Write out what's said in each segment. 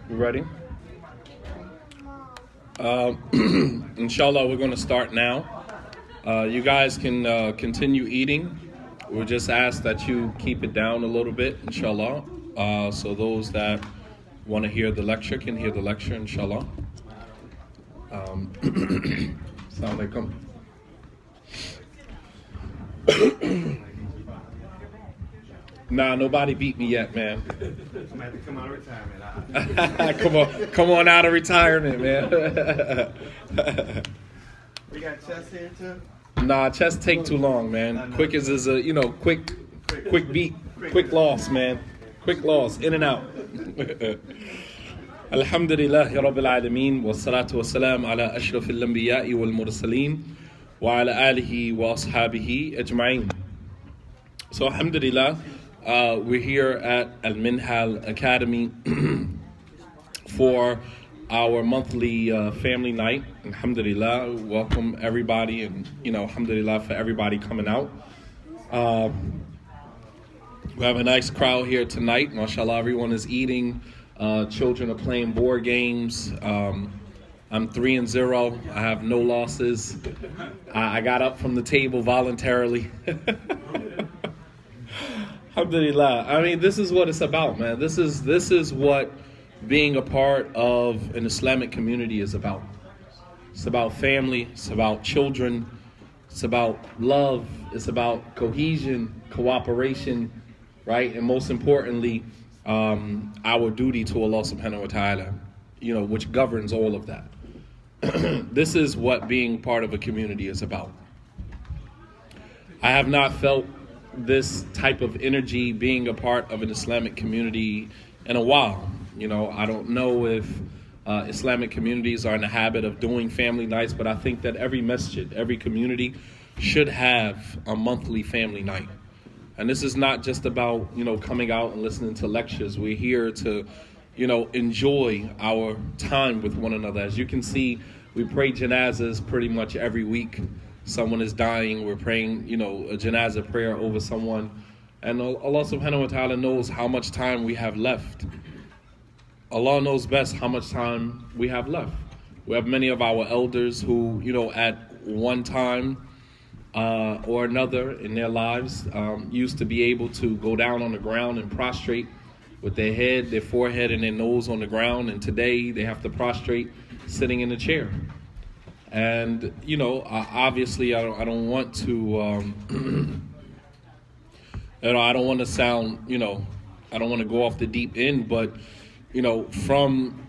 You ready? Inshallah, we're going to start now. You guys can continue eating. We'll just ask that you keep it down a little bit, inshallah. So those that want to hear the lecture can hear the lecture, inshallah. Assalamu alaikum. Nah, nobody beat me yet, man. Somebody come out of retirement. Come on out of retirement, man. We got chess here too. Nah, chess take too long, man. Quick is a quick beat, quick loss, man. Quick loss, in and out. Alhamdulillah Rabbil Alameen wa salatu wa salam ala ashrafil anbiya'i wal mursaleen wa ala alihi wa ashabihi ajma'in. So alhamdulillah, we're here at Al-Minhal Academy for our monthly family night. Alhamdulillah, welcome everybody, and alhamdulillah for everybody coming out. We have a nice crowd here tonight. MashaAllah, everyone is eating. Children are playing board games. I'm 3-0. I have no losses. I got up from the table voluntarily. Alhamdulillah. I mean, this is what it's about, man. This is what being a part of an Islamic community is about. It's about family. It's about children. It's about love. It's about cohesion, cooperation, right? And most importantly, our duty to Allah subhanahu wa ta'ala, which governs all of that. This is what being part of a community is about. I have not felt this type of energy being a part of an Islamic community in a while. I don't know if Islamic communities are in the habit of doing family nights, but I think that every masjid, every community should have a monthly family night. And this is not just about, coming out and listening to lectures. We're here to, enjoy our time with one another. As you can see, we pray janazas pretty much every week. Someone is dying, we're praying, a janazah prayer over someone. And Allah subhanahu wa ta'ala knows how much time we have left. Allah knows best how much time we have left. We have many of our elders who, at one time or another in their lives used to be able to go down on the ground and prostrate with their head, their forehead, and their nose on the ground. And today they have to prostrate sitting in a chair. And, obviously I don't want to, I don't want to sound, I don't want to go off the deep end, but, from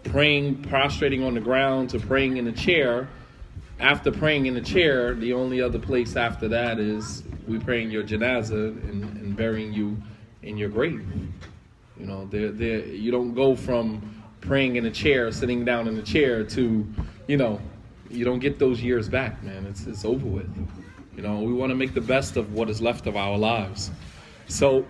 praying, prostrating on the ground to praying in a chair, after praying in the chair, the only other place after that is we praying your janazah and burying you in your grave. You don't go from praying in a chair, sitting down in a chair to, you don't get those years back, man. It's over with. We want to make the best of what is left of our lives. So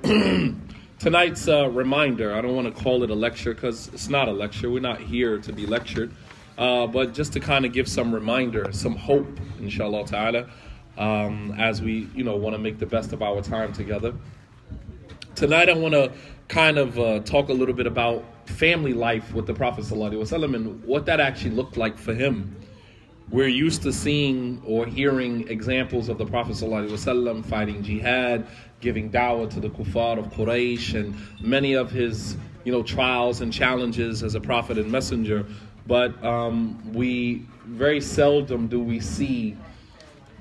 tonight's reminder, I don't want to call it a lecture because it's not a lecture. We're not here to be lectured. But just to kind of give some reminder, some hope, inshallah ta'ala, as we, want to make the best of our time together. Tonight I want to kind of talk a little bit about family life with the Prophet ﷺ and what that actually looked like for him. We're used to seeing or hearing examples of the Prophet ﷺ fighting jihad, giving dawah to the kuffar of Quraysh, and many of his, trials and challenges as a prophet and messenger. But we very seldom do we see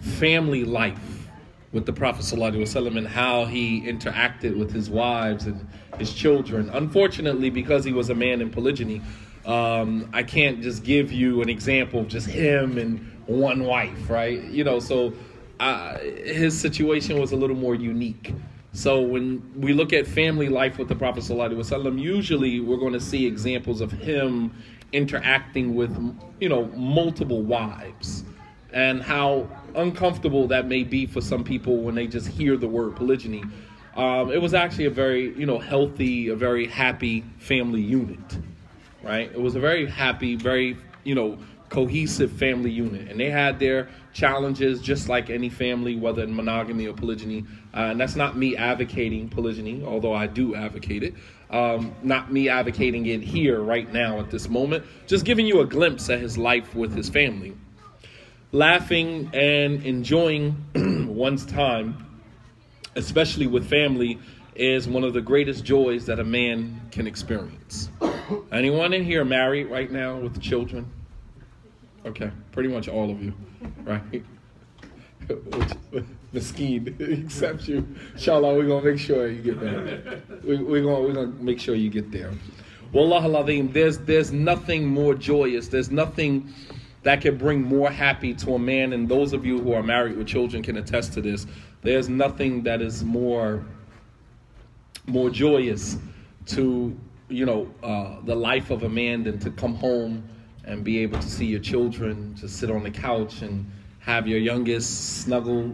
family life with the Prophet ﷺ and how he interacted with his wives and his children. Unfortunately, because he was a man in polygyny, I can't just give you an example of just him and one wife, right? So his situation was a little more unique. So when we look at family life with the Prophet ﷺ, usually we're going to see examples of him interacting with, multiple wives, and how uncomfortable that may be for some people when they just hear the word polygyny. It was actually a very, healthy, a very happy family unit. Right? It was a very happy, very, cohesive family unit. And they had their challenges just like any family, whether in monogamy or polygyny. And that's not me advocating polygyny, although I do advocate it. Not me advocating it here right now at this moment. Just giving you a glimpse at his life with his family. Laughing and enjoying one's time, especially with family, is one of the greatest joys that a man can experience. Anyone in here married right now with children? Okay, pretty much all of you, right? Miskeen, except you. Inshallah, we're going to make sure you get there. We're going to make sure you get there. Wallah al-Azim, there's nothing more joyous. There's nothing that can bring more happy to a man, and those of you who are married with children can attest to this. There's nothing that is more joyous to the life of a man than to come home and be able to see your children, to sit on the couch and have your youngest snuggle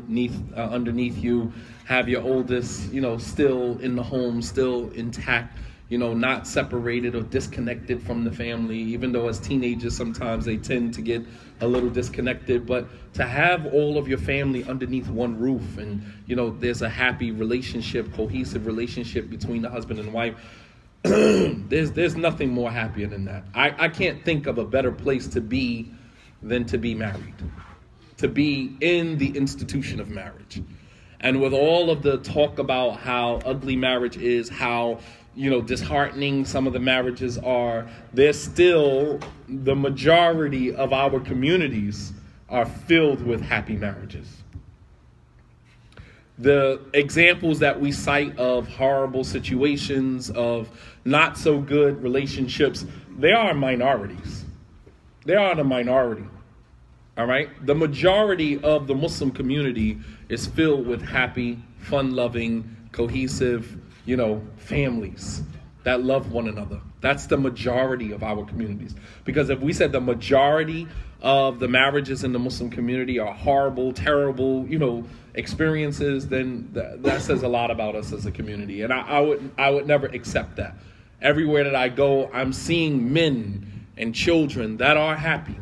underneath you, have your oldest, still in the home, still intact, not separated or disconnected from the family, even though as teenagers sometimes they tend to get a little disconnected. But to have all of your family underneath one roof and, there's a happy relationship, cohesive relationship between the husband and wife, there's nothing more happier than that. I can't think of a better place to be than to be married, to be in the institution of marriage. And with all of the talk about how ugly marriage is, how disheartening some of the marriages are, there's still the majority of our communities are filled with happy marriages. The examples that we cite of horrible situations, of not so good relationships, they are minorities. They are the minority. All right? The majority of the Muslim community is filled with happy, fun-loving, cohesive, families that love one another. That's the majority of our communities. Because if we said the majority of the marriages in the Muslim community are horrible, terrible, experiences, then that says a lot about us as a community. And I would never accept that. Everywhere that I go, I'm seeing men and children that are happy.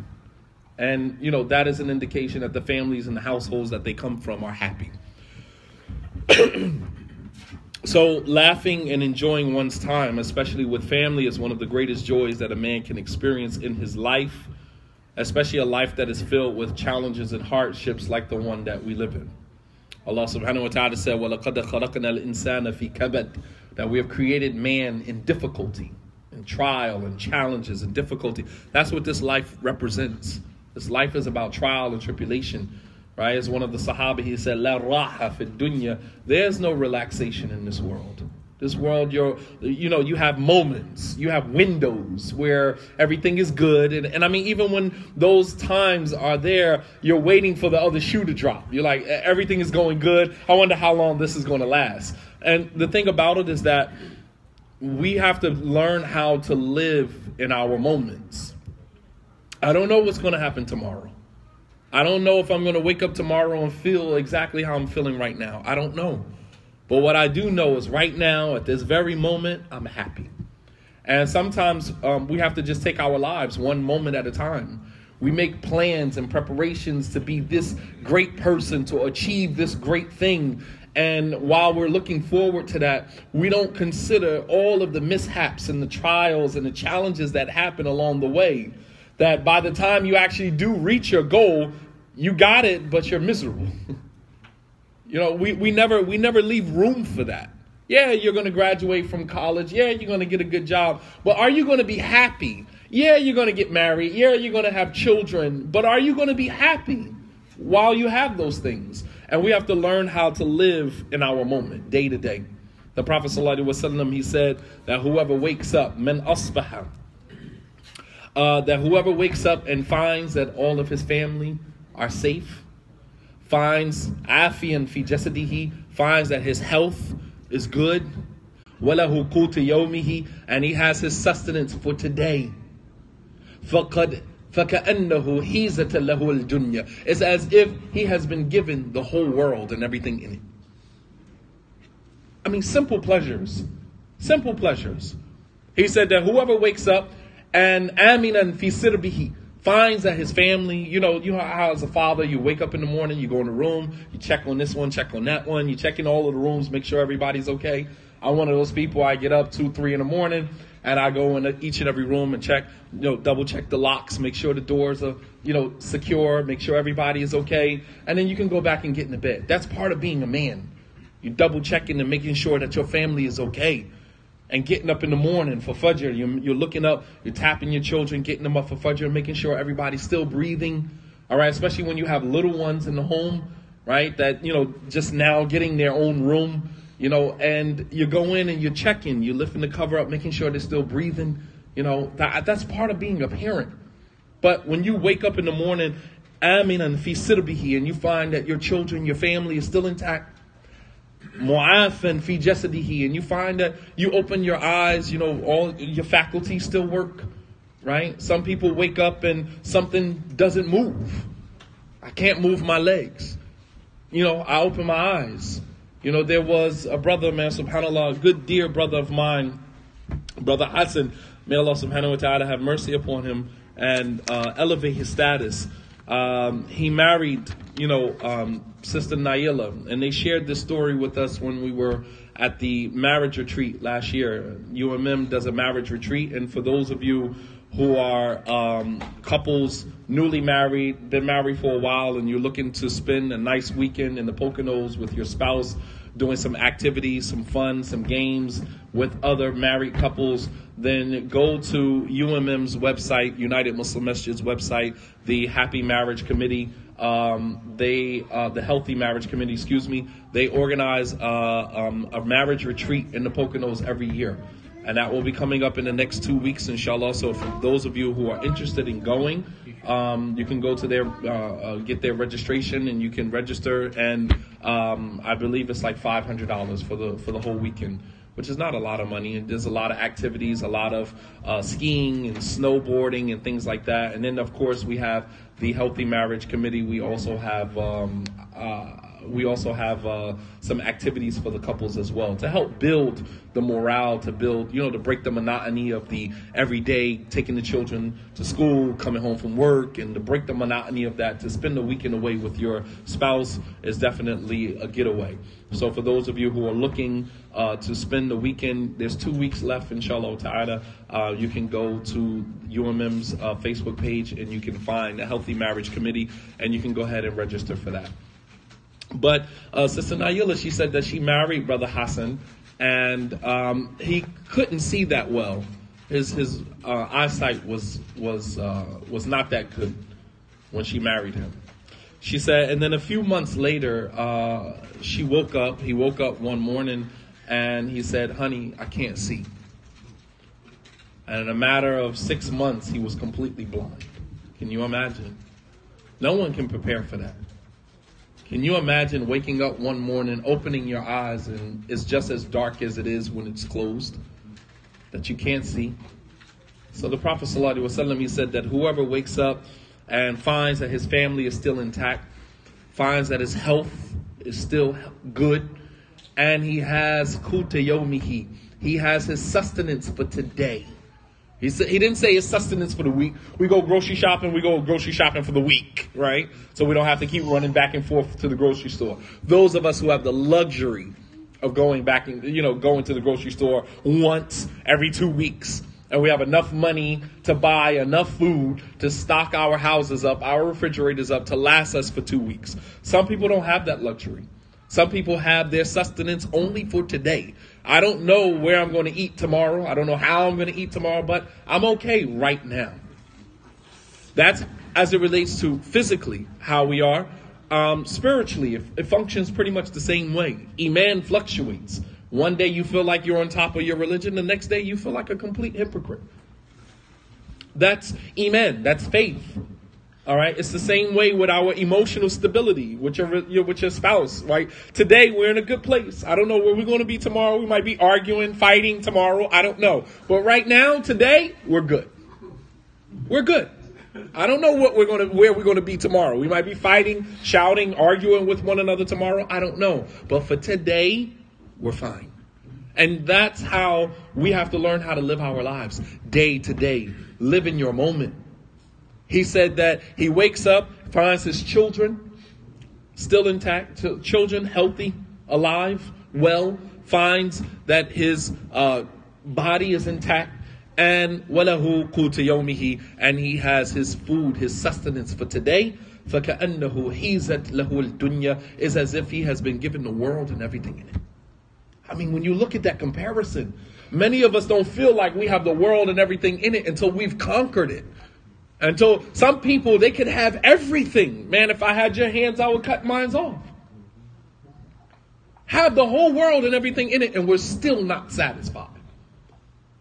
And, that is an indication that the families and the households that they come from are happy. So laughing and enjoying one's time, especially with family, is one of the greatest joys that a man can experience in his life, especially a life that is filled with challenges and hardships like the one that we live in. Allah subhanahu wa ta'ala said, وَلَقَدْ خَلَقْنَا الْإِنسَانَ فِي كَبَدٍ, that we have created man in difficulty, in trial and challenges and difficulty. That's what this life represents. This life is about trial and tribulation. Right? As one of the Sahaba, he said, La raha fi dunya. There's no relaxation in this world. This world, you have moments, you have windows where everything is good. And I mean, even when those times are there, you're waiting for the other shoe to drop. You're like, everything is going good. I wonder how long this is going to last. And the thing about it is that we have to learn how to live in our moments. I don't know what's going to happen tomorrow. I don't know if I'm going to wake up tomorrow and feel exactly how I'm feeling right now. I don't know. But what I do know is right now, at this very moment, I'm happy. And sometimes we have to just take our lives one moment at a time. We make plans and preparations to be this great person, to achieve this great thing. And while we're looking forward to that, we don't consider all of the mishaps and the trials and the challenges that happen along the way. That by the time you actually do reach your goal, you got it, but you're miserable. We never leave room for that. Yeah, you're going to graduate from college. Yeah, you're going to get a good job. But are you going to be happy? Yeah, you're going to get married. Yeah, you're going to have children. But are you going to be happy while you have those things? And we have to learn how to live in our moment, day to day. The Prophet ﷺ, he said that whoever wakes up, men asbaha, that whoever wakes up and finds that all of his family are safe, finds afiyan fi jasadihi, finds that his health is good, walahu qutu yawmihi, and he has his sustenance for today, فَكَأَنَّهُ حِيزَةً لَهُ الْدُنْيَا. It's as if he has been given the whole world and everything in it. I mean, simple pleasures. Simple pleasures. He said that whoever wakes up and aminan fi sirbihi, finds that his family, you know how as a father, you wake up in the morning, you go in the room, you check on this one, check on that one, you check in all of the rooms, make sure everybody's okay. I'm one of those people, I get up 2-3 in the morning, and I go in each and every room and check, double check the locks, make sure the doors are, secure, make sure everybody is okay. And then you can go back and get in the bed. That's part of being a man. You double checking and making sure that your family is okay. And getting up in the morning for Fajr, you're looking up, you're tapping your children, getting them up for Fajr, making sure everybody's still breathing. All right, especially when you have little ones in the home, right? That, just now getting their own room, and you go in and you're checking, you're lifting the cover up, making sure they're still breathing. That's part of being a parent. But when you wake up in the morning, aminan fi sirbihi, and you find that your children, your family is still intact, mu'afan fi jasadihi, and you find that you open your eyes, all your faculties still work, right? Some people wake up and something doesn't move. I can't move my legs. I open my eyes. There was a brother, man, subhanAllah, a good dear brother of mine, Brother Hassan, may Allah subhanahu wa ta'ala have mercy upon him and elevate his status. He married, Sister Naila, and they shared this story with us when we were at the marriage retreat last year. UMM does a marriage retreat, and for those of you who are couples, newly married, been married for a while, and you're looking to spend a nice weekend in the Poconos with your spouse, doing some activities, some fun, some games with other married couples, then go to UMM's website, United Muslim Masjid's website, the Happy Marriage Committee, the Healthy Marriage Committee, they organize a marriage retreat in the Poconos every year. And that will be coming up in the next 2 weeks, inshallah. So for those of you who are interested in going, you can go to their, get their registration, and you can register. And I believe it's like $500 for the whole weekend, which is not a lot of money. And there's a lot of activities, a lot of skiing and snowboarding and things like that. And then, of course, we have the Healthy Marriage Committee. We also have some activities for the couples as well to help build the morale, to build, to break the monotony of the everyday taking the children to school, coming home from work, and to break the monotony of that, to spend the weekend away with your spouse is definitely a getaway. So for those of you who are looking to spend the weekend, there's 2 weeks left, inshallah ta'ala. You can go to UMM's Facebook page, and you can find the Healthy Marriage Committee, and you can go ahead and register for that. But Sister Naila, she said that she married Brother Hassan, and he couldn't see that well. His eyesight was not that good when she married him. She said, and then a few months later, he woke up one morning, and he said, "Honey, I can't see." And in a matter of 6 months, he was completely blind. Can you imagine? No one can prepare for that. Can you imagine waking up one morning, opening your eyes, and it's just as dark as it is when it's closed, that you can't see? So the Prophet ﷺ, he said that whoever wakes up and finds that his family is still intact, finds that his health is still good, and he has quta yawmihi, he has his sustenance for today, He didn't say it's sustenance for the week. We go grocery shopping for the week, right? So we don't have to keep running back and forth to the grocery store. Those of us who have the luxury of going to the grocery store once every 2 weeks, and we have enough money to buy enough food to stock our houses up, our refrigerators up, to last us for 2 weeks. Some people don't have that luxury. Some people have their sustenance only for today. I don't know where I'm going to eat tomorrow. I don't know how I'm going to eat tomorrow, but I'm okay right now. That's as it relates to physically how we are. Spiritually, it functions pretty much the same way. Iman fluctuates. One day you feel like you're on top of your religion. The next day you feel like a complete hypocrite. That's Iman. That's faith. All right. It's the same way with our emotional stability with your spouse, right? Today we're in a good place. I don't know where we're going to be tomorrow. We might be arguing, fighting tomorrow. I don't know. But right now, today, we're good. We're good. I don't know where we're going to be tomorrow. We might be fighting, shouting, arguing with one another tomorrow. I don't know. But for today, we're fine. And that's how we have to learn how to live our lives day to day. Live in your moment. He said that he wakes up, finds his children still intact, children healthy, alive, well, finds that his body is intact, and walahu qutu yawmihi, and he has his food, his sustenance for today. فَكَأَنَّهُ حِيزَتْ لَهُ الدُّنْيَا, is as if he has been given the world and everything in it. I mean, when you look at that comparison, many of us don't feel like we have the world and everything in it until we've conquered it. Until some people, they could have everything. Man, if I had your hands, I would cut mine off. Have the whole world and everything in it, and we're still not satisfied.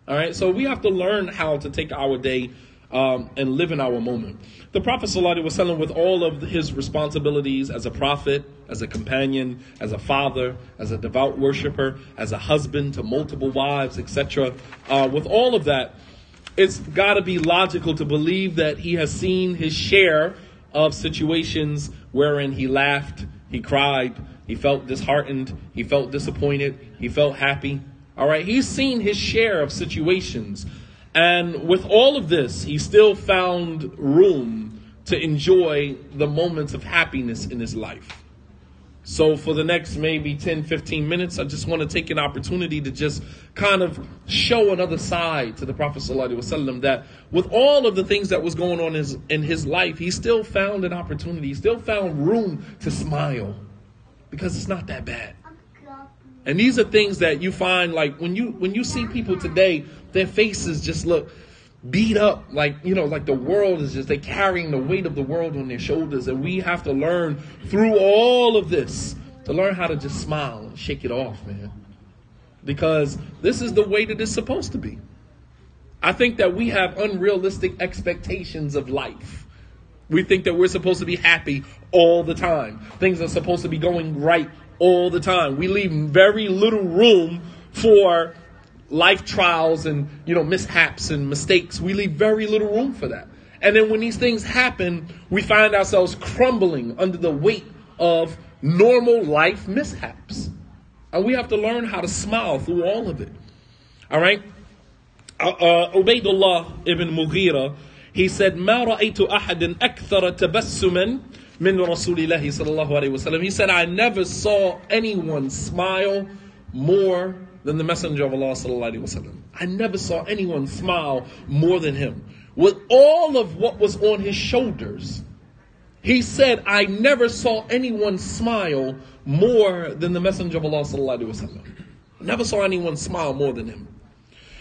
All right, so we have to learn how to take our day and live in our moment. The Prophet ﷺ, with all of his responsibilities as a prophet, as a companion, as a father, as a devout worshiper, as a husband to multiple wives, etc., with all of that, it's got to be logical to believe that he has seen his share of situations wherein he laughed, he cried, he felt disheartened, he felt disappointed, he felt happy. All right, he's seen his share of situations. And with all of this, he still found room to enjoy the moments of happiness in his life. So for the next maybe 10, 15 minutes, I just want to take an opportunity to just kind of show another side to the Prophet ﷺ, that with all of the things that was going on in his life, he still found an opportunity. He still found room to smile because it's not that bad. And these are things that you find, like when you see people today, their faces just look beat up, like the world is just, they're carrying the weight of the world on their shoulders. And we have to learn through all of this to learn how to just smile and shake it off, man. Because this is the way that it's supposed to be. I think that we have unrealistic expectations of life. We think that we're supposed to be happy all the time. Things are supposed to be going right all the time. We leave very little room for life trials and, mishaps and mistakes. We leave very little room for that. And then when these things happen, we find ourselves crumbling under the weight of normal life mishaps. And we have to learn how to smile through all of it. All right? Ubaydullah ibn Mughira, he said, مَا رَأَيْتُ أَحَدٍ أَكْثَرَ تَبَسُّمًا مِنْ رَسُولِ اللَّهِ صَلَى اللَّهُ عَلَيْهِ وَسَلَّمَ. He said, I never saw anyone smile more than the Messenger of Allah sallallahu alaihi wasallam. I never saw anyone smile more than him. With all of what was on his shoulders, he said, I never saw anyone smile more than the Messenger of Allah sallallahu alaihi wasallam. Never saw anyone smile more than him.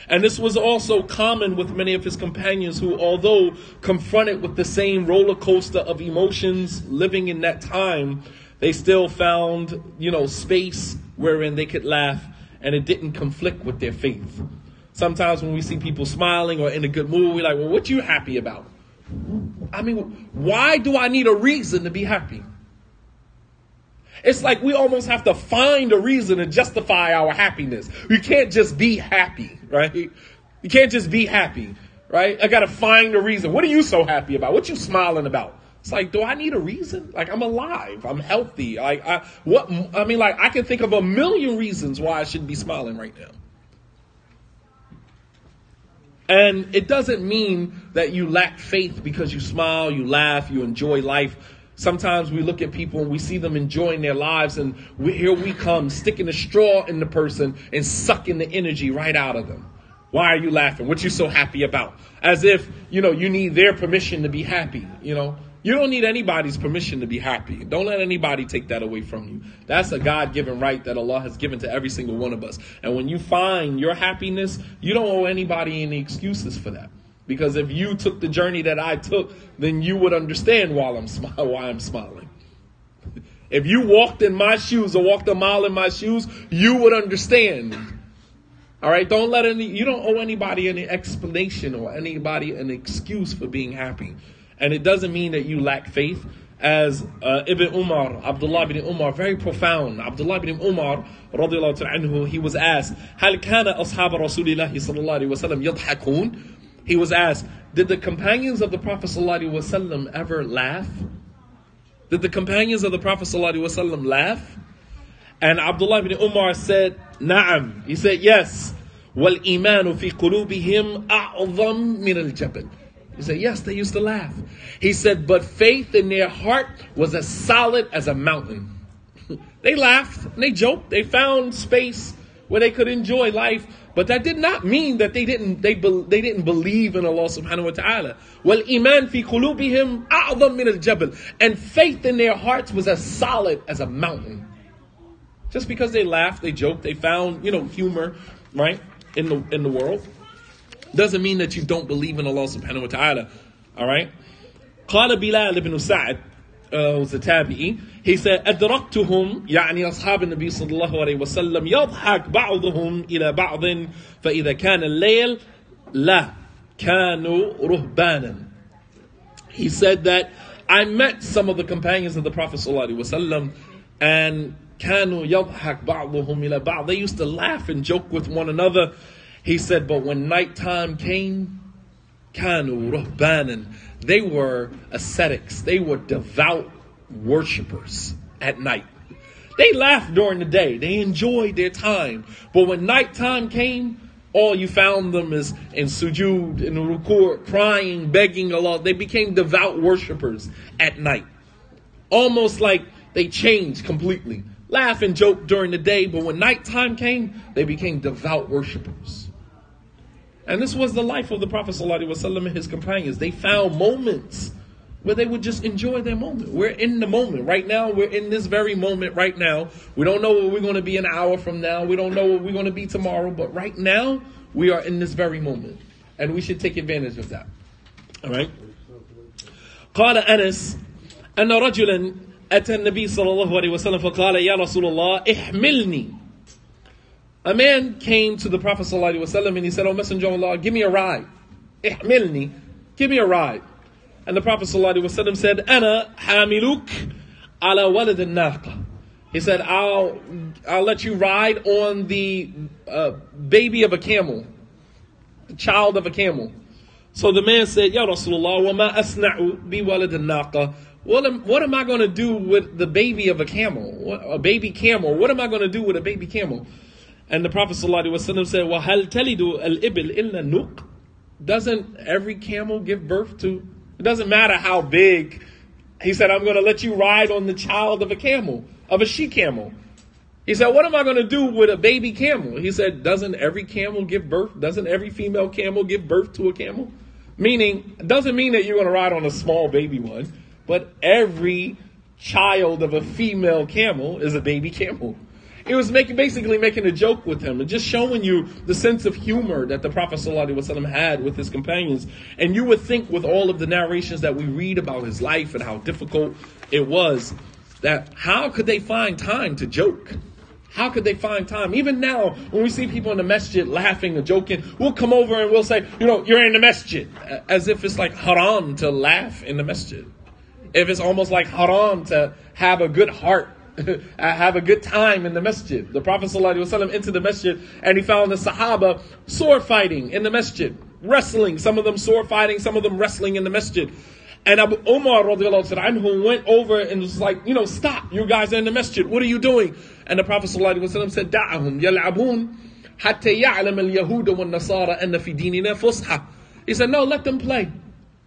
And this was also common with many of his companions who, although confronted with the same roller coaster of emotions living in that time, they still found, space wherein they could laugh, and it didn't conflict with their faith. Sometimes when we see people smiling or in a good mood, we're like, well, what you happy about? I mean, why do I need a reason to be happy? It's like we almost have to find a reason to justify our happiness. We can't just be happy, right? You can't just be happy, right? I got to find a reason. What are you so happy about? What you smiling about? It's like, do I need a reason? Like, I'm alive. I'm healthy. I can think of a million reasons why I should be smiling right now. And it doesn't mean that you lack faith because you smile, you laugh, you enjoy life. Sometimes we look at people and we see them enjoying their lives, and here we come sticking a straw in the person and sucking the energy right out of them. Why are you laughing? What you so happy about? As if, you need their permission to be happy, You don't need anybody's permission to be happy. Don't let anybody take that away from you. That's a God-given right that Allah has given to every single one of us. And when you find your happiness, you don't owe anybody any excuses for that. Because if you took the journey that I took, then you would understand why I'm smiling. If you walked in my shoes or walked a mile in my shoes, you would understand. All right, you don't owe anybody any explanation or anybody an excuse for being happy. And it doesn't mean that you lack faith. As Abdullah ibn Umar, very profound. Abdullah ibn Umar, radiallahu ta'ala anhu, he was asked, هل كان أصحاب رسول الله صلى الله عليه وسلم يضحكون? He was asked, did the companions of the Prophet sallallahu alaihi wasallam ever laugh? Did the companions of the Prophet sallallahu alaihi wasallam laugh? And Abdullah ibn Umar said, Na'am. He said, yes. وَالْإِيمَانُ فِي قُلُوبِهِمْ أَعْظَمْ مِنَ الْجَبَلِ. He said, yes, they used to laugh. He said, but faith in their heart was as solid as a mountain. They laughed, and they joked, they found space where they could enjoy life. But that did not mean that they didn't believe in Allah subhanahu wa ta'ala. وَالْإِيمَانُ فِي قُلُوبِهِمْ أَعْظَمْ مِنَ الْجَبَلِ. And faith in their hearts was as solid as a mountain. Just because they laughed, they joked, they found, humor, right, in the world, doesn't mean that you don't believe in Allah subhanahu wa ta'ala. All right? قال بلال بن سعد, who's a tabi'i, he said, أدركتهم يعني أصحاب النبي صلى الله عليه وسلم يضحك بعضهم إلى بعض فإذا كان الليل لا كانوا رهبانا. He said that I met some of the companions of the Prophet sallallahu alaihi wasallam, and كانوا يضحك بعضهم إلى بعض. They used to laugh and joke with one another. He said, but when nighttime came, كانوا رهبانا. They were ascetics. They were devout worshipers at night. They laughed during the day. They enjoyed their time. But when nighttime came, all you found them is in sujood, in ruku', crying, begging Allah. They became devout worshipers at night. Almost like they changed completely. Laugh and joke during the day, but when nighttime came, they became devout worshipers. And this was the life of the Prophet ﷺ and his companions. They found moments where they would just enjoy their moment. We're in the moment. Right now, we're in this very moment right now. We don't know where we're going to be an hour from now. We don't know where we're going to be tomorrow. But right now, we are in this very moment. And we should take advantage of that. All right? قال أنس أن رجلا أتى النبي صلى الله عليه وسلم فقال يا رسول الله احملني. A man came to the Prophet ﷺ and he said, "Oh Messenger of Allah, give me a ride. Ihmilni, give me a ride." And the Prophet ﷺ said, "Ana hamiluk ala walad al-naqa." He said, "I'll let you ride on the baby of a camel, the child of a camel." So the man said, "Ya Rasulullah, wa ma asna'u bi walad al-naqa." What am I going to do with the baby of a camel? A baby camel. What am I going to do with a baby camel? And the Prophet ﷺ said, وَهَلْ تَلِدُ الْإِبِلْ إِلَّا النُّقْ. Doesn't every camel give birth to? It doesn't matter how big. He said, I'm going to let you ride on the child of a camel, of a she-camel. He said, what am I going to do with a baby camel? He said, doesn't every camel give birth? Doesn't every female camel give birth to a camel? Meaning, it doesn't mean that you're going to ride on a small baby one, but every child of a female camel is a baby camel. It was basically making a joke with him and just showing you the sense of humor that the Prophet ﷺ had with his companions. And you would think with all of the narrations that we read about his life and how difficult it was, that how could they find time to joke? How could they find time? Even now, when we see people in the masjid laughing and joking, we'll come over and we'll say, you're in the masjid. As if it's like haram to laugh in the masjid. If it's almost like haram to have a good heart, have a good time in the masjid. The Prophet ﷺ entered the masjid and he found the Sahaba sword fighting in the masjid, wrestling, some of them sword fighting, some of them wrestling in the masjid. And Abu Umar radiallahu anhu went over and was like, stop, you guys are in the masjid, what are you doing? And the Prophet ﷺ said, Da'ahum yal'abun حتى يعلم اليهود والنصارى أن في ديننا فصحى. He said, no, let them play.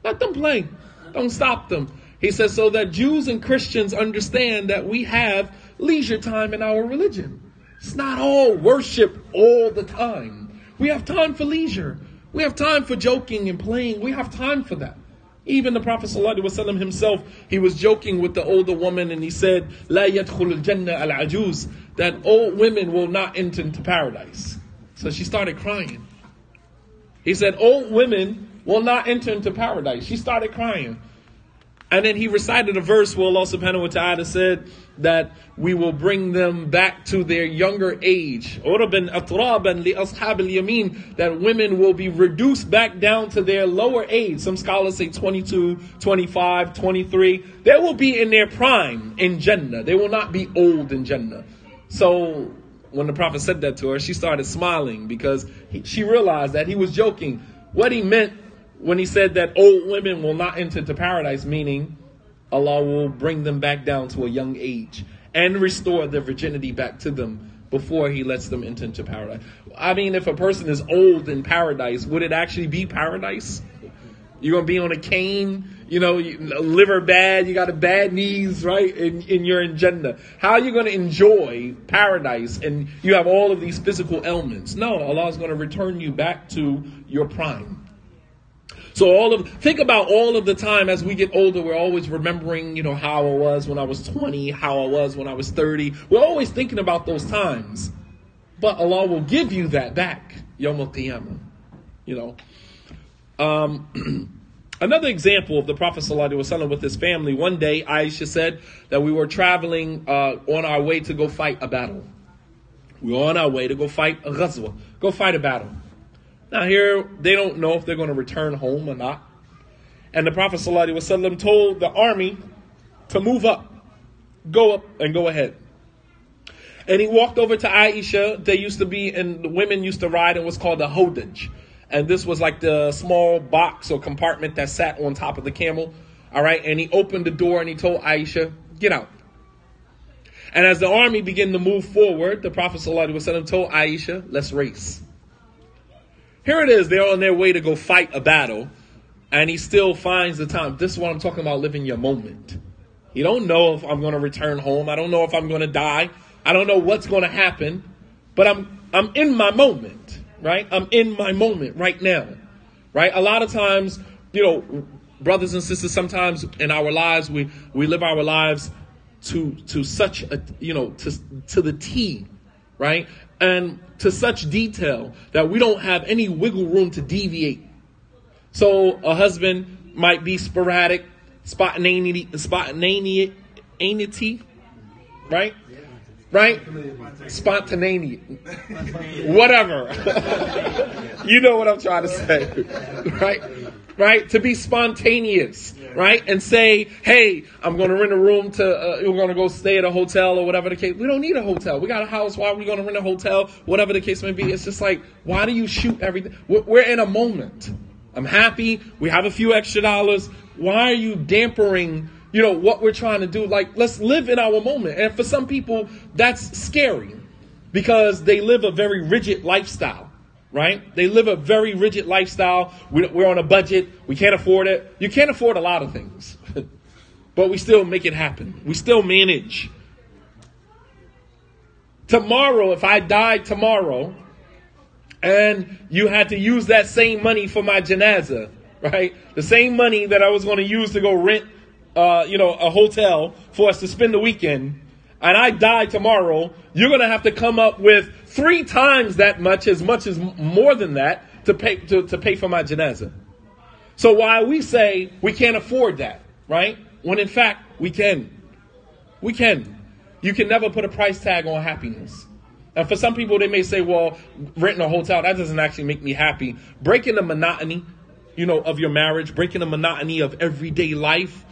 Let them play. Don't stop them. He says, so that Jews and Christians understand that we have leisure time in our religion. It's not all worship all the time. We have time for leisure. We have time for joking and playing. We have time for that. Even the Prophet ﷺ himself, he was joking with the older woman and he said, لا يدخل الجنة العجوز, that old women will not enter into paradise. So she started crying. He said, old women will not enter into paradise. She started crying. And then he recited a verse where Allah subhanahu wa ta'ala said that we will bring them back to their younger age. Urban atraban li ashab al-yamin, that women will be reduced back down to their lower age. Some scholars say 22, 25, 23. They will be in their prime in Jannah. They will not be old in Jannah. So when the Prophet said that to her, she started smiling because she realized that he was joking. What he meant when he said that old women will not enter into paradise, meaning Allah will bring them back down to a young age and restore their virginity back to them before he lets them enter into paradise. I mean, if a person is old in paradise, would it actually be paradise? You're going to be on a cane, liver bad, you got a bad knees, right? And you're in Jannah. How are you going to enjoy paradise and you have all of these physical ailments? No, Allah is going to return you back to your prime. So think about all of the time as we get older, we're always remembering, how I was when I was 20, how I was when I was 30. We're always thinking about those times. But Allah will give you that back, Yawm al-Qiyamah. Another example of the Prophet ﷺ with his family, one day Aisha said that we were traveling on our way to go fight a battle. We were on our way to go fight a ghazwa, go fight a battle. Now here, they don't know if they're going to return home or not. And the Prophet ﷺ told the army to move up, go up and go ahead. And he walked over to Aisha. They used to be, and the women used to ride in what's called a hodaj. And this was like the small box or compartment that sat on top of the camel. All right. And he opened the door and he told Aisha, get out. And as the army began to move forward, the Prophet ﷺ told Aisha, let's race. Here it is. They're on their way to go fight a battle. And he still finds the time. This is what I'm talking about, living your moment. You don't know if I'm going to return home. I don't know if I'm going to die. I don't know what's going to happen. But I'm in my moment, right? I'm in my moment right now, right? A lot of times, brothers and sisters, sometimes in our lives, we live our lives to such a, to the T, right? And to such detail that we don't have any wiggle room to deviate. So a husband might be sporadic, spontaneity, right? Right? Spontaneity. Whatever. You know what I'm trying to say. Right? Right? To be spontaneous. Right? And say, hey, I'm going to rent a room we're going to go stay at a hotel or whatever the case. We don't need a hotel. We got a house. Why are we going to rent a hotel? Whatever the case may be. It's just like, why do you shoot everything? We're in a moment. I'm happy. We have a few extra dollars. Why are you dampering what we're trying to do? Like, let's live in our moment. And for some people, that's scary because they live a very rigid lifestyle, right? They live a very rigid lifestyle. We're on a budget. We can't afford it. You can't afford a lot of things, but we still make it happen. We still manage. Tomorrow, if I died tomorrow and you had to use that same money for my janazah, right? The same money that I was going to use to go rent a hotel for us to spend the weekend, and I die tomorrow, you're going to have to come up with 3 times that much as more than that to pay for my janazah. So why we say we can't afford that, right? When in fact we can. We can. You can never put a price tag on happiness. And for some people, they may say, well, renting a hotel, that doesn't actually make me happy. Breaking the monotony, of your marriage, breaking the monotony of everyday life,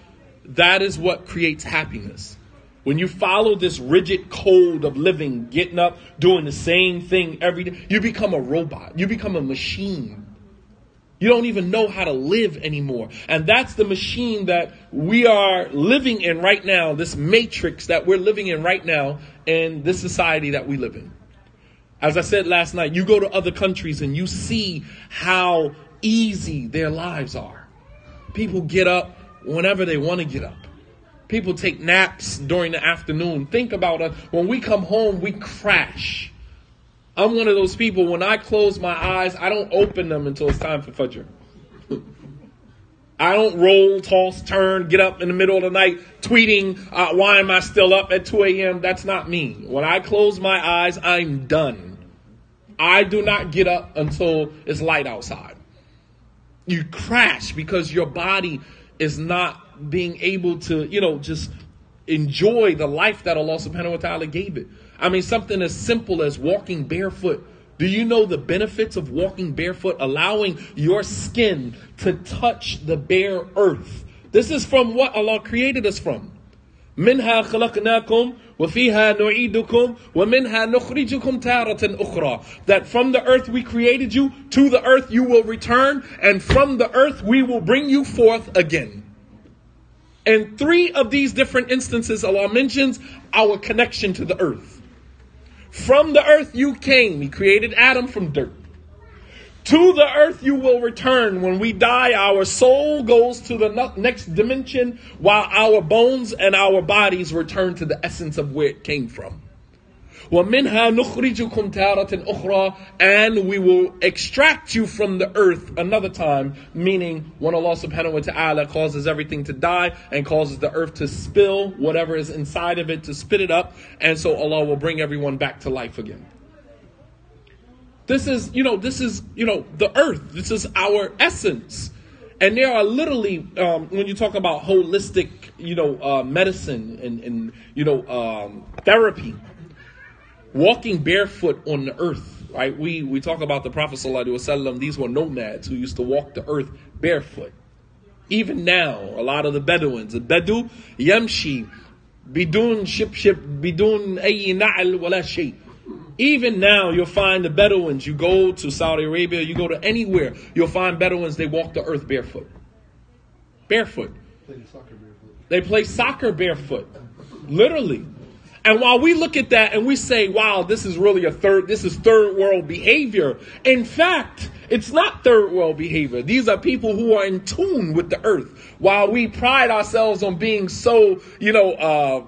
that is what creates happiness. When you follow this rigid code of living, getting up, doing the same thing every day, you become a robot. You become a machine. You don't even know how to live anymore. And that's the machine that we are living in right now, this matrix that we're living in right now in this society that we live in. As I said last night, you go to other countries and you see how easy their lives are. People get up whenever they want to get up. People take naps during the afternoon. Think about it. When we come home, we crash. I'm one of those people, when I close my eyes, I don't open them until it's time for Fajr. I don't roll, toss, turn, get up in the middle of the night tweeting, why am I still up at 2 a.m.? That's not me. When I close my eyes, I'm done. I do not get up until it's light outside. You crash because your body is not being able to, just enjoy the life that Allah subhanahu wa ta'ala gave it. I mean, something as simple as walking barefoot. Do you know the benefits of walking barefoot, allowing your skin to touch the bare earth? This is from what Allah created us from. مِنْهَا خَلَقْنَاكُمْ وَفِيهَا نُعِيدُكُمْ وَمِنْهَا نُخْرِجُكُمْ تَارَةً أُخْرَى. That from the earth we created you, to the earth you will return, and from the earth we will bring you forth again. In 3 of these different instances, Allah mentions our connection to the earth. From the earth you came. He created Adam from dirt. To the earth you will return. When we die, our soul goes to the next dimension, while our bones and our bodies return to the essence of where it came from. وَمِنْهَا نُخْرِجُكُمْ تَارَةً أُخْرَى. And we will extract you from the earth another time, meaning when Allah subhanahu wa ta'ala causes everything to die and causes the earth to spill whatever is inside of it, to spit it up, and so Allah will bring everyone back to life again. This is the earth. This is our essence. And there are literally, when you talk about holistic, medicine and therapy, walking barefoot on the earth, right? We talk about the Prophet ﷺ. These were nomads who used to walk the earth barefoot. Even now, a lot of the Bedouins, the Bedu yamshi bidun shib bidun ayyi na'al wala shay. Even now, you'll find the Bedouins. You go to Saudi Arabia, you go to anywhere, you'll find Bedouins. They walk the earth barefoot. Barefoot. They play soccer barefoot. Literally. And while we look at that and we say, wow, this is really third world behavior. In fact, it's not third world behavior. These are people who are in tune with the earth. While we pride ourselves on being so, the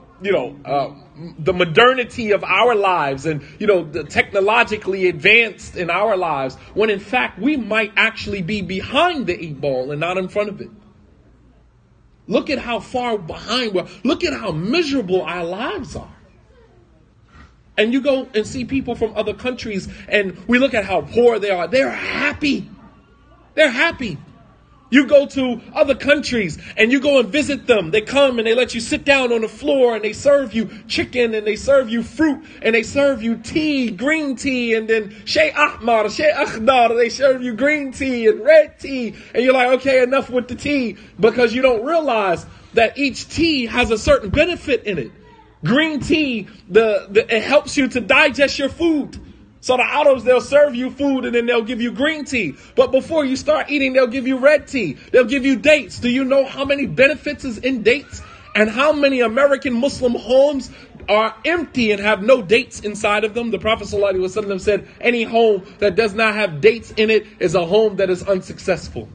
modernity of our lives and, the technologically advanced in our lives, when in fact we might actually be behind the 8 ball and not in front of it. Look at how far behind we're. Look at how miserable our lives are. And you go and see people from other countries and we look at how poor they are. They're happy. They're happy. You go to other countries and you go and visit them. They come and they let you sit down on the floor and they serve you chicken and they serve you fruit and they serve you tea, green tea, and then Shay Ahmar, Shay Akhdar. They serve you green tea and red tea. And you're like, okay, enough with the tea, because you don't realize that each tea has a certain benefit in it. Green tea, it helps you to digest your food. So the Arabs, they'll serve you food and then they'll give you green tea. But before you start eating, they'll give you red tea. They'll give you dates. Do you know how many benefits is in dates? And how many American Muslim homes are empty and have no dates inside of them? The Prophet ﷺ said, any home that does not have dates in it is a home that is unsuccessful.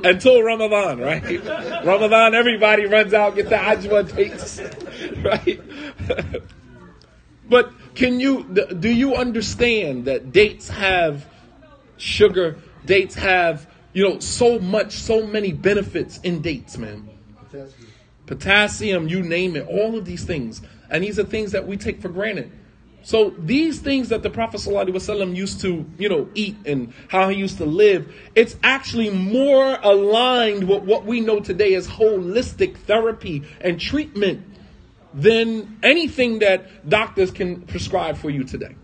Until Ramadan, right? Ramadan, everybody runs out, get the ajwa dates, right? But do you understand that dates have sugar? Dates have, so many benefits in dates, man. Potassium, you name it, all of these things. And these are things that we take for granted. So these things that the Prophet ﷺ used to, eat and how he used to live, it's actually more aligned with what we know today as holistic therapy and treatment than anything that doctors can prescribe for you today.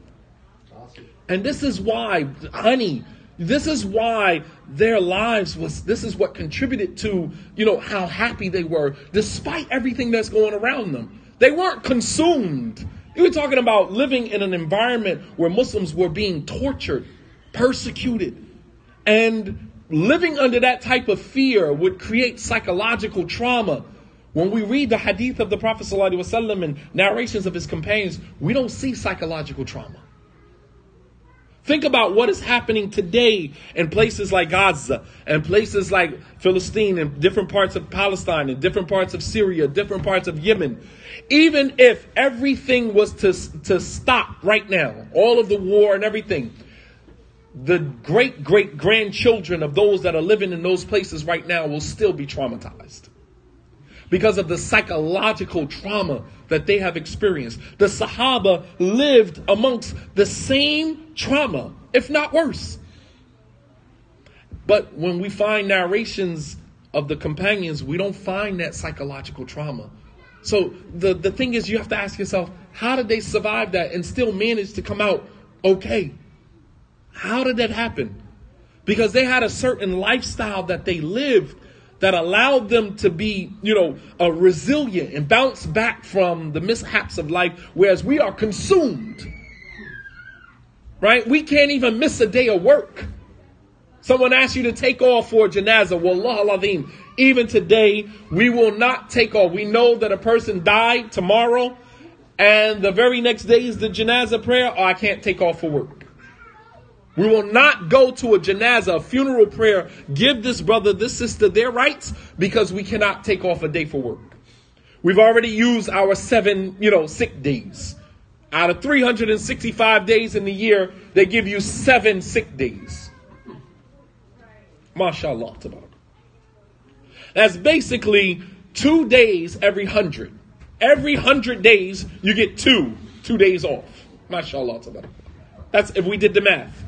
Awesome. And this is why, this is why their lives this is what contributed to, how happy they were despite everything that's going around them. They weren't consumed. You were talking about living in an environment where Muslims were being tortured, persecuted, and living under that type of fear would create psychological trauma, When we read the hadith of the Prophet ﷺ and narrations of his companions, we don't see psychological trauma. Think about what is happening today in places like Gaza and places like Palestine and different parts of Palestine and different parts of Syria, different parts of Yemen. Even if everything was to stop right now, all of the war and everything, the great-great-grandchildren of those that are living in those places right now will still be traumatized because of the psychological trauma that they have experienced. The Sahaba lived amongst the same trauma, if not worse. But when we find narrations of the companions, we don't find that psychological trauma. So the thing is, you have to ask yourself, how did they survive that and still manage to come out okay? How did that happen? Because they had a certain lifestyle that they lived that allowed them to be, resilient and bounce back from the mishaps of life, whereas we are consumed. Right? We can't even miss a day of work. Someone asks you to take off for a janazah. Wallah al-azim. Even today, we will not take off. We know that a person died tomorrow, and the very next day is the janazah prayer. I can't take off for work. We will not go to a janazah, a funeral prayer, give this brother, this sister their rights, because we cannot take off a day for work. We've already used our 7, sick days. Out of 365 days in the year, they give you 7 sick days. MashaAllah. That's basically 2 days every 100. Every 100 days, you get 2 days off. MashaAllah. That's if we did the math.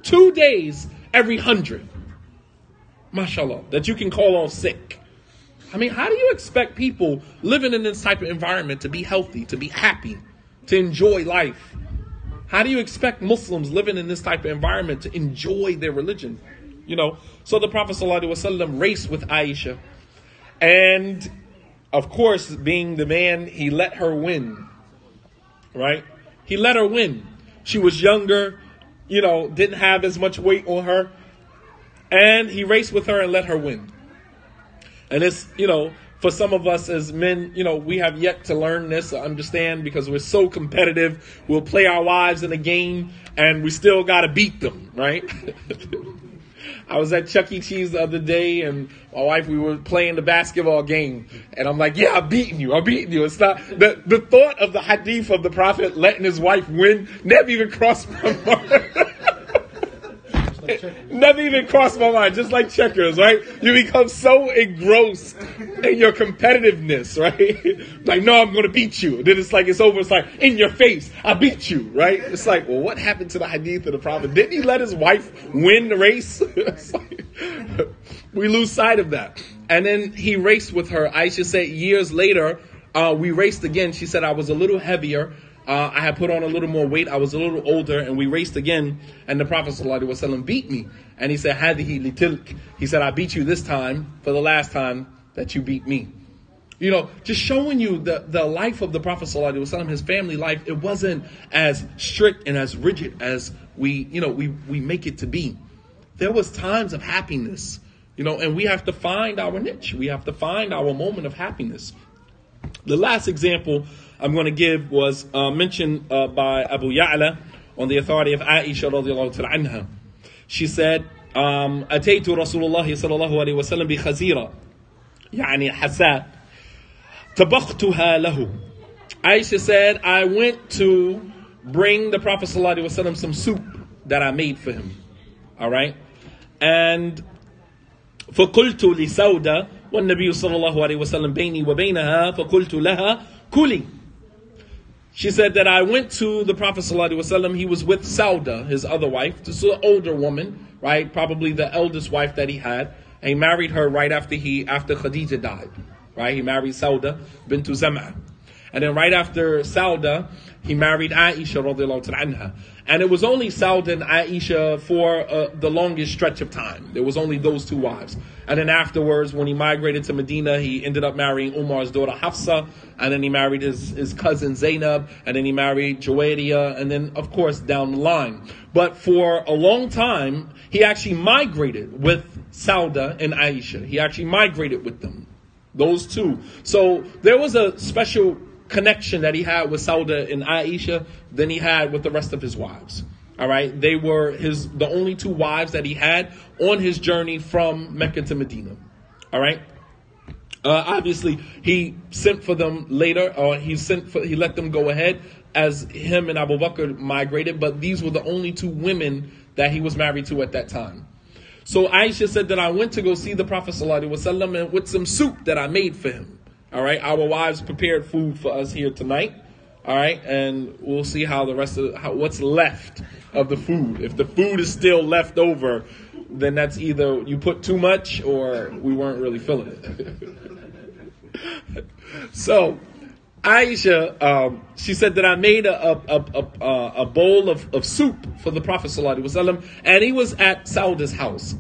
2 days every 100. MashaAllah. That you can call off sick. I mean, how do you expect people living in this type of environment to be healthy, to be happy, to enjoy life? How do you expect Muslims living in this type of environment to enjoy their religion? So the Prophet ﷺ raced with Aisha. And, of course, being the man, he let her win. Right? He let her win. She was younger, didn't have as much weight on her. And he raced with her and let her win. And it's, for some of us as men, we have yet to learn this or understand because we're so competitive. We'll play our wives in a game and we still got to beat them, right? I was at Chuck E. Cheese the other day and my wife, we were playing the basketball game. And I'm like, yeah, I'm beating you. It's not, the thought of the hadith of the Prophet letting his wife win never even crossed my mind. Never even crossed my mind, just like checkers, right? You become so engrossed in your competitiveness, right? Like, no, I'm going to beat you. Then it's like, it's over. It's like, in your face, I beat you, right? It's like, well, what happened to the hadith of the Prophet? Didn't he let his wife win the race? Like, we lose sight of that. And then he raced with her. Aisha said years later, we raced again. She said, I was a little heavier. I had put on a little more weight. I was a little older, and we raced again. And the Prophet ﷺ beat me. And he said, "Hadihi litilk." He said, "I beat you this time for the last time that you beat me." Just showing you the life of the Prophet ﷺ, his family life. It wasn't as strict and as rigid as we make it to be. There was times of happiness, and we have to find our niche. We have to find our moment of happiness. The last example I'm going to give was mentioned by Abu Ya'la on the authority of Aisha radiallahu ta'ala anha. She said, أتيت رسول الله صلى الله عليه وسلم بخزيرة يعني حساء طبختها له. Aisha said, I went to bring the Prophet sallallahu alaihi wasallam some soup that I made for him. All right? And فقلت لسودة والنبي صلى الله عليه وسلم بيني وبينها فقلت لها كلي. She said that I went to the Prophet ﷺ. He was with Sauda, his other wife. This is an older woman, right? Probably the eldest wife that he had. And he married her right after Khadija died, right? He married Sauda bintu Zam'a. And then right after Sauda, he married Aisha radiallahu ta'ala anha. And it was only Sauda and Aisha for the longest stretch of time. There was only those two wives. And then afterwards, when he migrated to Medina, he ended up marrying Umar's daughter Hafsa. And then he married his cousin Zainab. And then he married Juwayriya. And then, of course, down the line. But for a long time, he actually migrated with Sauda and Aisha. He actually migrated with them. Those two. So there was a special connection that he had with Sauda and Aisha than he had with the rest of his wives. All right, they were the only two wives that he had on his journey from Mecca to Medina. All right. Obviously, he sent for them later, or he let them go ahead as him and Abu Bakr migrated. But these were the only two women that he was married to at that time. So Aisha said that I went to go see the Prophet ﷺ and with some soup that I made for him. All right, our wives prepared food for us here tonight. All right, and we'll see how the rest of what's left of the food. If the food is still left over, then that's either you put too much or we weren't really feeling it. So Aisha, she said that I made a bowl of soup for the Prophet ﷺ, and he was at Sauda's house.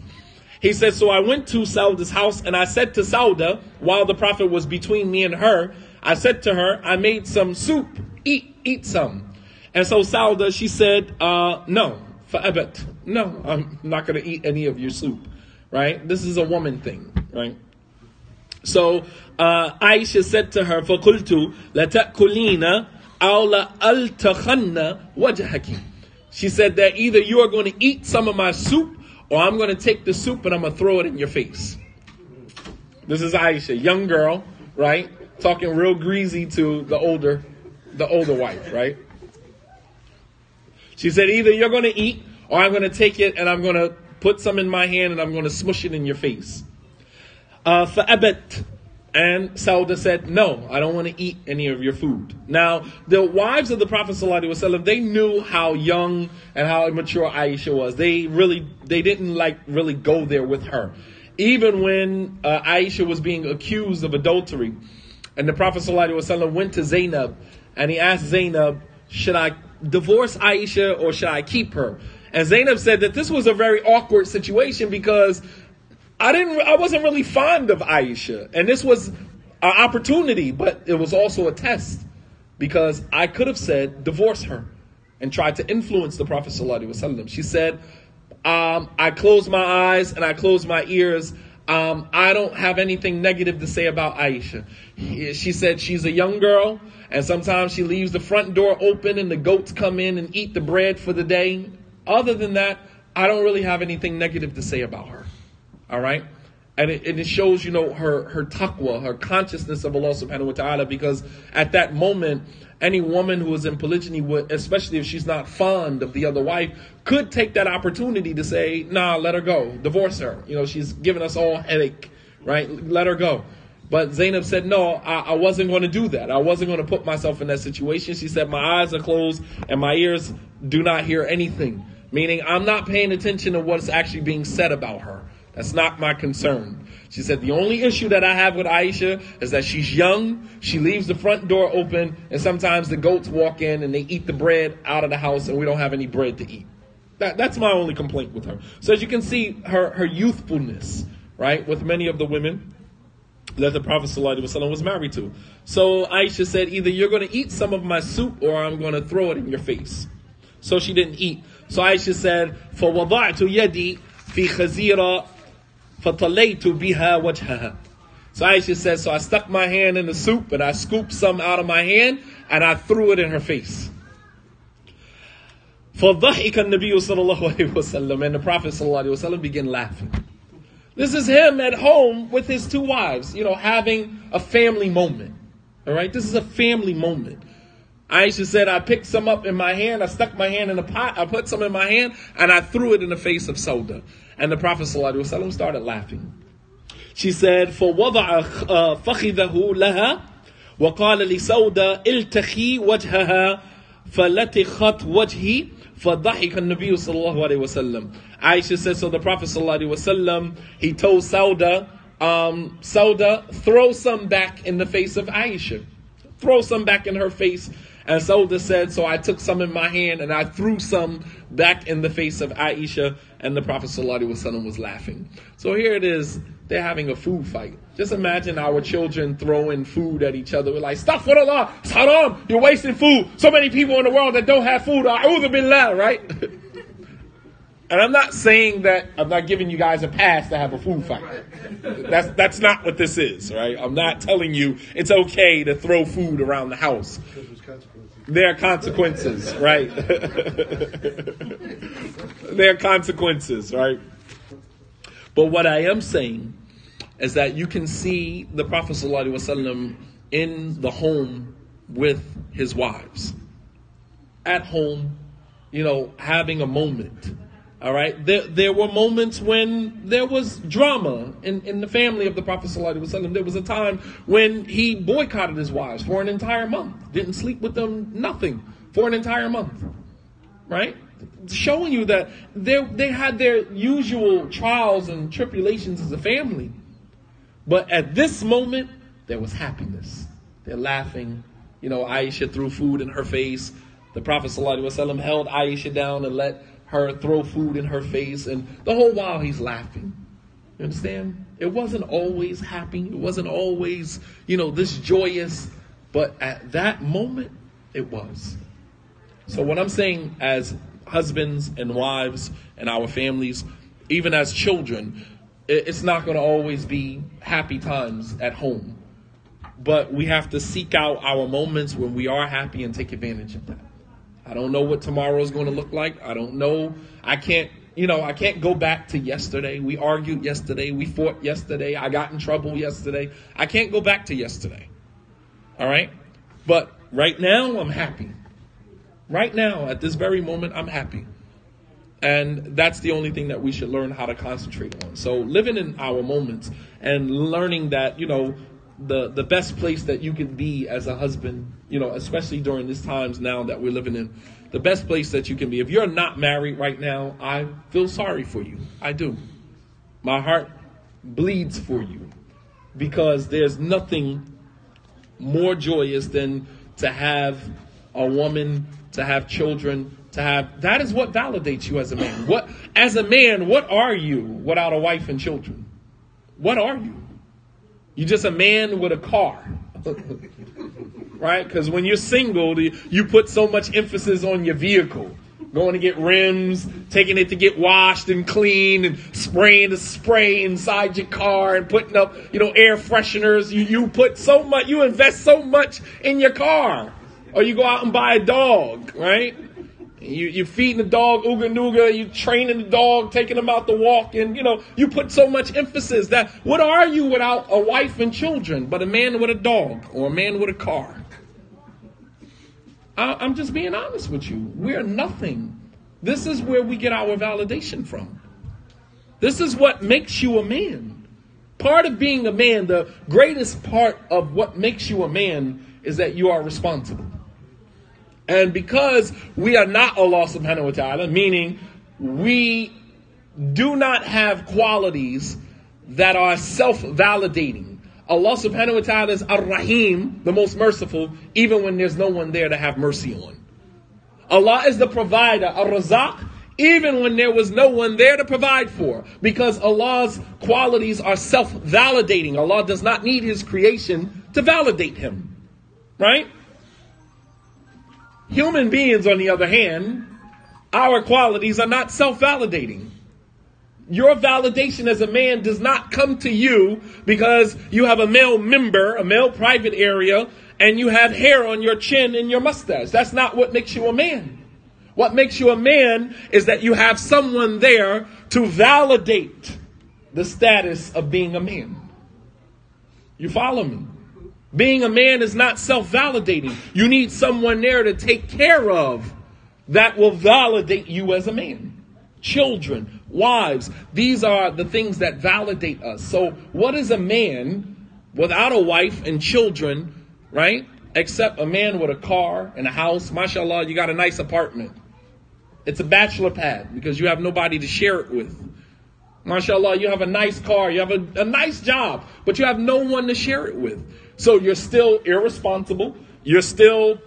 He said, so I went to Sauda's house, and I said to Sauda, while the Prophet was between me and her, I said to her, I made some soup, eat some. And so Sauda, she said, no, fa'abat. No, I'm not going to eat any of your soup, right? This is a woman thing, right? So Aisha said to her, فَقُلْتُ لَتَأْكُلِينَ أَوْ لَأَلْتَخَنَّ وَجْهَكِ. She said that either you are going to eat some of my soup, or I'm going to take the soup and I'm going to throw it in your face. This is Aisha, young girl, right? Talking real greasy to the older wife, right? She said, either you're going to eat, or I'm going to take it and I'm going to put some in my hand and I'm going to smush it in your face. فَأَبَتْ. And Sauda said, no, I don't want to eat any of your food. Now, the wives of the Prophet ﷺ, they knew how young and how immature Aisha was. They didn't really go there with her. Even when Aisha was being accused of adultery, and the Prophet ﷺ went to Zainab, and he asked Zainab, should I divorce Aisha or should I keep her? And Zainab said that this was a very awkward situation because I wasn't really fond of Aisha, and this was an opportunity, but it was also a test, because I could have said divorce her and tried to influence the Prophet ﷺ. She said, I close my eyes and I close my ears. I don't have anything negative to say about Aisha. She said she's a young girl, and sometimes she leaves the front door open and the goats come in and eat the bread for the day. Other than that, I don't really have anything negative to say about her. All right. And it shows, her taqwa, her consciousness of Allah subhanahu wa ta'ala, because at that moment, any woman who is in polygyny would, especially if she's not fond of the other wife, could take that opportunity to say, nah, let her go, divorce her. She's giving us all headache, right? Let her go. But Zainab said, no, I wasn't going to do that. I wasn't going to put myself in that situation. She said, my eyes are closed and my ears do not hear anything. Meaning I'm not paying attention to what's actually being said about her. That's not my concern. She said, the only issue that I have with Aisha is that she's young, she leaves the front door open, and sometimes the goats walk in and they eat the bread out of the house and we don't have any bread to eat. That's my only complaint with her. So as you can see, her youthfulness, right, with many of the women that the Prophet ﷺ was married to. So Aisha said, either you're going to eat some of my soup or I'm going to throw it in your face. So she didn't eat. So Aisha said, فَوَضَعْتُ يَدِي فِي خَزِيرَ فَطَلَيْتُ بِهَا وَجْهَهَا. So Aisha says, so I stuck my hand in the soup and I scooped some out of my hand and I threw it in her face. فَضَحِكَ النَّبِيُّ صَلَى اللَّهُ عَلَيْهِ وَسَلَّمَ. And the Prophet ﷺ began laughing. This is him at home with his two wives, having a family moment. All right, this is a family moment. Aisha said, I picked some up in my hand, I stuck my hand in a pot, I put some in my hand, and I threw it in the face of Sauda. And the Prophet ﷺ started laughing. She said, فَوَضَعَ فَخِذَهُ لَهَا وَقَالَ لِسَوْدَ إِلْتَخِي وَجْهَهَا فَلَتِخَتْ وَجْهِي فَضَحِكَ النَّبِيُّ صَلَى اللَّهُ عَلَيْهِ وَسَلَّمَ. Aisha said, so the Prophet ﷺ, he told Sauda, Sauda, throw some back in the face of Aisha. Throw some back in her face. And Sauda said, so I took some in my hand and I threw some back in the face of Aisha, and the Prophet ﷺ was laughing. So here it is, they're having a food fight. Just imagine our children throwing food at each other. We're like, astaghfirullah, it's haram, you're wasting food. So many people in the world that don't have food, a'udhu billah, right? And I'm not saying that I'm not giving you guys a pass to have a food fight. That's not what this is, right? I'm not telling you it's okay to throw food around the house. There are consequences, right? There are consequences, right? But what I am saying is that you can see the Prophet ﷺ in the home with his wives. At home, having a moment. All right. There were moments when there was drama in the family of the Prophet ﷺ. There was a time when he boycotted his wives for an entire month. Didn't sleep with them, nothing, for an entire month. Right? Showing you that they had their usual trials and tribulations as a family. But at this moment, there was happiness. They're laughing. Aisha threw food in her face. The Prophet ﷺ held Aisha down and let her throw food in her face, and the whole while he's laughing. You understand? It wasn't always happy. It wasn't always, this joyous. But at that moment, it was. So what I'm saying as husbands and wives and our families, even as children, it's not going to always be happy times at home. But we have to seek out our moments when we are happy and take advantage of that. I don't know what tomorrow is going to look like. I don't know. I can't go back to yesterday. We argued yesterday. We fought yesterday. I got in trouble yesterday. I can't go back to yesterday. All right? But right now, I'm happy. Right now, at this very moment, I'm happy. And that's the only thing that we should learn how to concentrate on. So living in our moments and learning that, the best place that you can be as a husband, especially during these times now that we're living in, the best place that you can be. If you're not married right now, I feel sorry for you. I do. My heart bleeds for you because there's nothing more joyous than to have a woman, to have children, that is what validates you as a man. As a man, what are you without a wife and children? What are you? You're just a man with a car, right? Because when you're single, you put so much emphasis on your vehicle. Going to get rims, taking it to get washed and cleaned, and spraying the spray inside your car and putting up, air fresheners. You put so much, you invest so much in your car. Or you go out and buy a dog, right? You're feeding the dog ooga nooga, you're training the dog, taking him out to walk, and you put so much emphasis that what are you without a wife and children but a man with a dog or a man with a car? I'm just being honest with you. We're nothing. This is where we get our validation from. This is what makes you a man. Part of being a man, the greatest part of what makes you a man is that you are responsible. And because we are not Allah subhanahu wa ta'ala, meaning we do not have qualities that are self-validating. Allah subhanahu wa ta'ala is Ar-Rahim, the most merciful, even when there's no one there to have mercy on. Allah is the provider, Ar-Razaq, even when there was no one there to provide for. Because Allah's qualities are self-validating. Allah does not need His creation to validate Him. Right? Human beings, on the other hand, our qualities are not self-validating. Your validation as a man does not come to you because you have a male member, a male private area, and you have hair on your chin and your mustache. That's not what makes you a man. What makes you a man is that you have someone there to validate the status of being a man. You follow me? Being a man is not self-validating. You need someone there to take care of that will validate you as a man. Children, wives, these are the things that validate us. So what is a man without a wife and children, right? Except a man with a car and a house. MashaAllah, you got a nice apartment. It's a bachelor pad because you have nobody to share it with. MashaAllah, you have a nice car, you have a nice job, but you have no one to share it with. So you're still irresponsible. You're still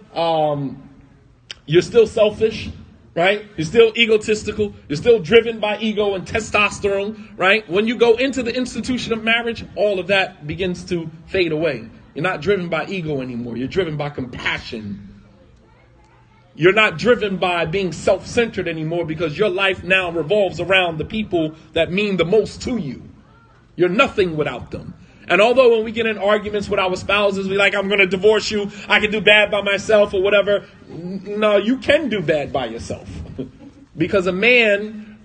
selfish, right? You're still egotistical. You're still driven by ego and testosterone, right? When you go into the institution of marriage, all of that begins to fade away. You're not driven by ego anymore. You're driven by compassion. You're not driven by being self-centered anymore because your life now revolves around the people that mean the most to you. You're nothing without them. And although when we get in arguments with our spouses, we like, I'm going to divorce you, I can do bad by myself or whatever. No, you can do bad by yourself. Because a man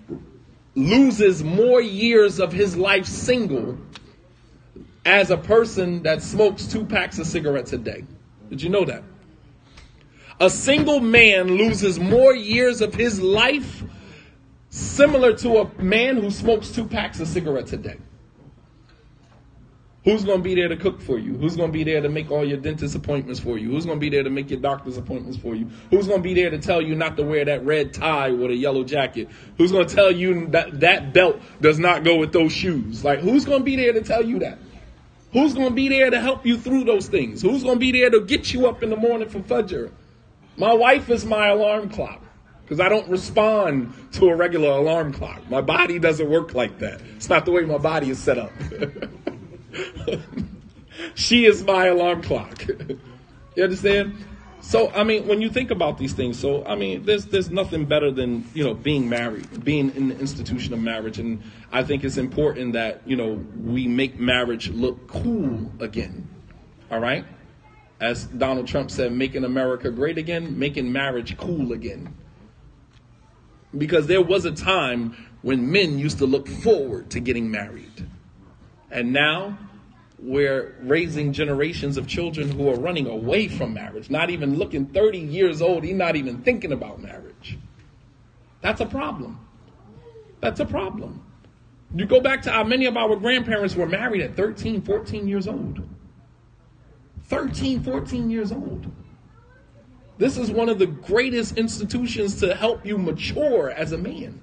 loses more years of his life single as a person that smokes 2 packs of cigarettes a day. Did you know that? A single man loses more years of his life similar to a man who smokes 2 packs of cigarettes a day. Who's going to be there to cook for you? Who's going to be there to make all your dentist appointments for you? Who's going to be there to make your doctor's appointments for you? Who's going to be there to tell you not to wear that red tie with a yellow jacket? Who's going to tell you that that belt does not go with those shoes? Like, who's going to be there to tell you that? Who's going to be there to help you through those things? Who's going to be there to get you up in the morning for Fajr? My wife is my alarm clock because I don't respond to a regular alarm clock. My body doesn't work like that. It's not the way my body is set up. She is my alarm clock. You understand? So, I mean, when you think about these things, so, I mean, there's nothing better than, being married, being in the institution of marriage. And I think it's important that, we make marriage look cool again. All right? As Donald Trump said, making America great again, making marriage cool again. Because there was a time when men used to look forward to getting married. And now we're raising generations of children who are running away from marriage, not even looking 30 years old. He's not even thinking about marriage. That's a problem. That's a problem. You go back to how many of our grandparents were married at 13, 14 years old. 13, 14 years old. This is one of the greatest institutions to help you mature as a man.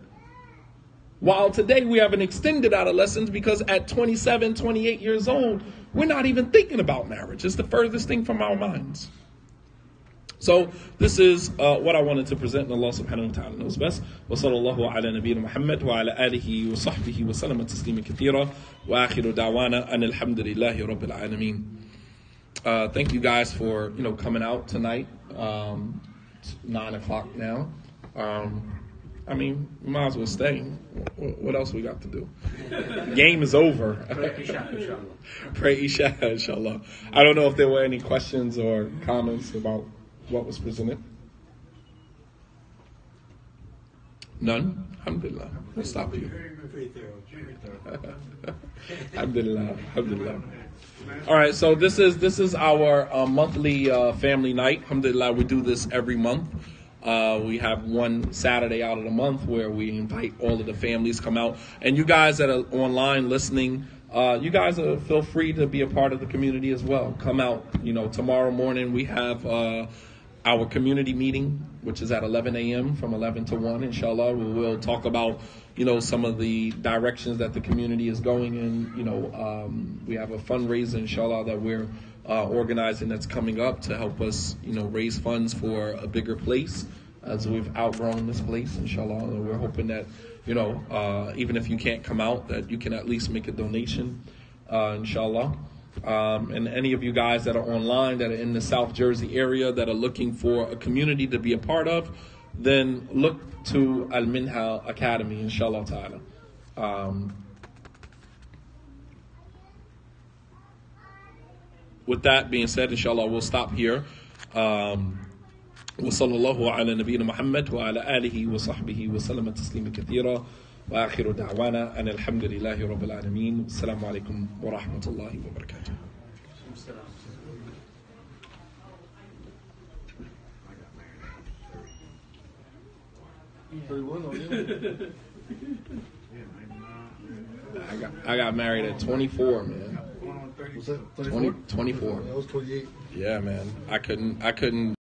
While today we have an extended adolescence because at 27, 28 years old, we're not even thinking about marriage. It's the furthest thing from our minds. So this is what I wanted to present, and Allah subhanahu wa ta'ala knows best. Wa sallallahu ala nabiyyina Muhammad wa ala alihi wa sahbihi wa sallam taslima kathira wa akhiru da'wana an alhamdulillahi rabbil alameen. Thank you guys for coming out tonight. It's 9 o'clock now. I mean, we might as well stay. What else we got to do? Game is over. Pray Isha, inshallah. Pray Isha, inshallah. I don't know if there were any questions or comments about what was presented. None? Alhamdulillah. We'll stop you. Alhamdulillah. Alhamdulillah. All right, so this is our monthly family night. Alhamdulillah, we do this every month. We have one Saturday out of the month where we invite all of the families come out. And you guys that are online listening, you guys feel free to be a part of the community as well. Come out. Tomorrow morning we have our community meeting, which is at 11 a.m. from 11 to 1, inshallah. We will talk about, some of the directions that the community is going in. We have a fundraiser, inshallah, that we're organizing that's coming up to help us, raise funds for a bigger place as we've outgrown this place, inshallah. And we're hoping that, even if you can't come out, that you can at least make a donation, inshallah. And any of you guys that are online, that are in the South Jersey area, that are looking for a community to be a part of, then look to Al-Minha Academy, inshallah ta'ala. With that being said, inshallah, we'll stop here. وصلى الله على نبينا محمد وعلى آله وصحبه وسلم تسليما كثيرا وآخر دعوانا أن الحمد لله رب العالمين. السلام عليكم ورحمة الله وبركاته. I got married at 24, man. Was that 24. I was 28. Yeah, man. I couldn't